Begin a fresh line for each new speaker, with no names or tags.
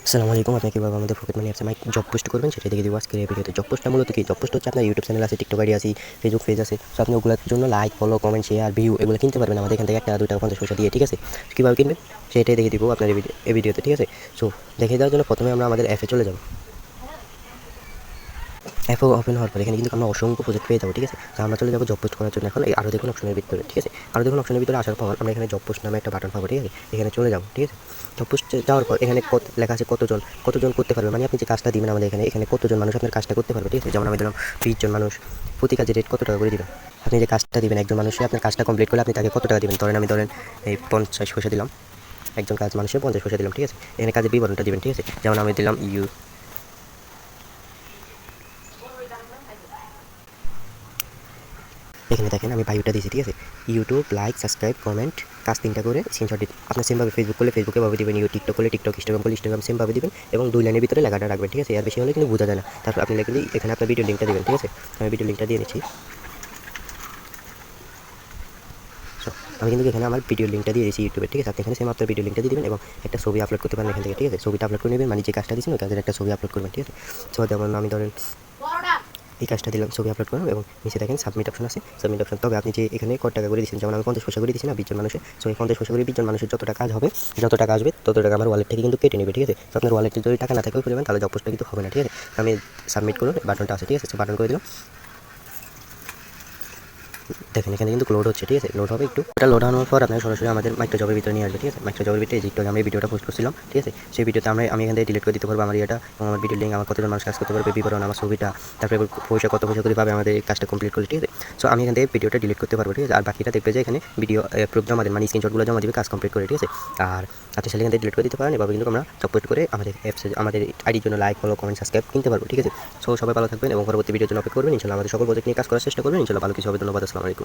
আসসালামু আলাইকুম। আপনি কীভাবে আমাদের পকেট মানি অ্যাপসে জব পোস্ট করবেন সেটা দেখে দিব আজকের এই ভিডিওতে। জব পোস্টটা মূলত কি? জব পোস্ট হচ্ছে আপনার ইউটিউব চ্যানেল আছে, টিকটক আইডি আছে, ফেসবুক পেজ আছে। সো আপনি ওগুলোর জন্য like, follow, comment, share, view এগুলো কিনতে পারবেন আমাদের এখান থেকে 1 টাকা 2 টাকা 50 পয়সা দিয়ে, ঠিক আছে? কীভাবে কিনবেন সেটাই দেখিয়ে দিব আপনার এই ভিডিওতে, ঠিক আছে? সো দেখিয়ে দেওয়ার জন্য প্রথমে আমরা আমাদের অ্যাপে চলে যাব। অ্যাপও ওপেন হওয়ার পর এখানে কিন্তু আমরা অসংখ্য প্রজেক্ট পেয়ে যাবো, ঠিক আছে? তো আমরা চলে যাবো জব পোস্ট করার জন্য। এখন এই আরও দেখুন অপশনের ভিতরে, ঠিক আছে? আরও দেখুন অপশনের ভিতরে আসার পর আমরা এখানে জব পোস্ট নামে একটা বাটন পাবো, ঠিক আছে? এখানে চলে যাবো, ঠিক আছে? জব পোস্টে যাওয়ার পর এখানে লেখা আছে কতজন করতে পারবে, মানে আপনি যে কাজটা দিবেন আমাদের এখানে কতজন মানুষ আপনার কাজটা করতে পারবে, ঠিক আছে? যেমন আমি দিলাম 20 জন মানুষ, প্রতি কাজের রেট কত টাকা করে দিবেন। আপনি যে কাজটা দিবেন একজন মানুষে আপনার কাজটা কমপ্লিট করলে আপনি তাকে কত টাকা দিবেন। ধরেন এই 50 পয়সা দিলাম, একজন কাজ মানুষের 50 পয়সা দিলাম, ঠিক আছে? এখানে কাজের বিবরণটা দিবেন, ঠিক আছে? যেমন আমি দিলাম এখানে দেখেন আমি বায়োটা দিয়েছি, ঠিক আছে? ইউটিউব, লাইক, সাবস্ক্রাইব, কমেন্ট, কাজ 3টা করে স্ক্রিনশট দিন। আপনার সেমভাবে ফেসবুক করলে ফেসবুকে ভাবে দিবেন, টিকটক করলে টিকটক, ইনস্টাগ্রাম করলে ইনস্টাগ্রাম সেমভাবে দিবেন এবং 2 লাইনের ভিতরে লেখাটা রাখবেন, ঠিক আছে? এর বেশি হলে কিন্তু বোঝা যায় না। তারপর আপনি লিখলে এখানে আপনার ভিডিও লিঙ্কটা দিবেন, ঠিক আছে? আমি ভিডিও লিঙ্কটা দিয়ে নিচ্ছি। সো আমি কিন্তু এখানে আমার ভিডিও লিঙ্কটা দিয়ে দিয়েছি ইউটিউবে, ঠিক আছে? আপনি এখানে সেম আপনার ভিডিও লিঙ্কটা দিয়ে দিবেন এবং একটা ছবি আপলোড করতে পারেন এখান থেকে, ঠিক আছে? ছবিটা আপলোড করে নেবেন, মানে যে কাজটা দিয়েছেন ওই কাজের একটা ছবি আপলোড করবেন, ঠিক আছে? সো যেমন আমি ধরেন এই কাজটা দিলাম, ছবি আপলোড করলাম এবং নিচে দেখেন সাবমিট অপশন আছে, সাবমিট অপশন। তবে আপনি যে এখানে কত টাকা করে দিচ্ছেন, যেমন আমি 50 পয়সা করে দিচ্ছি না 20 জন মানুষের। সো এই 50 পয়সা করে 20 জন মানুষের যতটা কাজ হবে, যত টাকা আসবে তত টাকা আমার ওয়ালেট থেকে কিন্তু কেটে নেবে, ঠিক আছে? তো আপনার ওয়ালেটে যদি টাকা না থাকে ওই পরিমাণ, তাহলে জব পোস্টটা কিন্তু হবে না, ঠিক আছে? আমি সাবমিট করুন বাটনটা আছে, ঠিক আছে? বাটন করে দিলাম। দেখেন এখানে কিন্তু লোড হচ্ছে, ঠিক আছে? লোড হবে একটু। এটা লোড হওয়ার পর আপনার সরাসরি আমাদের মাইক্রো জবের ভিতরে নিয়ে আসবে, ঠিক আছে? মাইক্রো জবের ভিতরে যে একটু আগে আমি ভিডিওটা পোস্ট করছিলাম, ঠিক আছে? সেই ভিডিওতে আমি এখান থেকে ডিলিট করে দিতে পারবো আমার এটা এবং আমার ভিডিও লিঙ্ক, আমার কতজন মানুষ কাজ করতে পারবে, বিবরণ, আমার ছবিটা, তারপরে কত পয়সা করে পাবে আমাদের এই কাজটা কমপ্লিট করলে, ঠিক আছে? সো আমি এখান থেকে ভিডিওটা ডিলিট করতে পারবো, ঠিক আছে? আর বাকিটা দেখবে যে এখানে ভিডিও প্রুফ জমা দেন, মানে স্ক্রিনশটগুলো জমা দিবে কাজ কমপ্লিট করে, ঠিক আছে? আর আপনি সেখান থেকে ডিলিট করে দিতে পারেন। এভাবে কিন্তু আমরা জব পোস্ট করে আমাদের অ্যাপসে আমাদের আইডির জন্য লাইক, ফলো, কমেন্ট, সাবস্ক্রাইব কিনতে পারবো, ঠিক আছে? সো সবাই ভালো থাকবেন এবং পরবর্তী ভিডিওর জন্য অপেক্ষা করবেন। ইনশাআল্লাহ আমাদের সকল প্রজেক্ট নিয়ে কাজ করার চেষ্টা করবেন। ইনশাআল্লাহ ভালো কিছু হবে। ধন্যবাদ। আসসালামু আলাইকুম।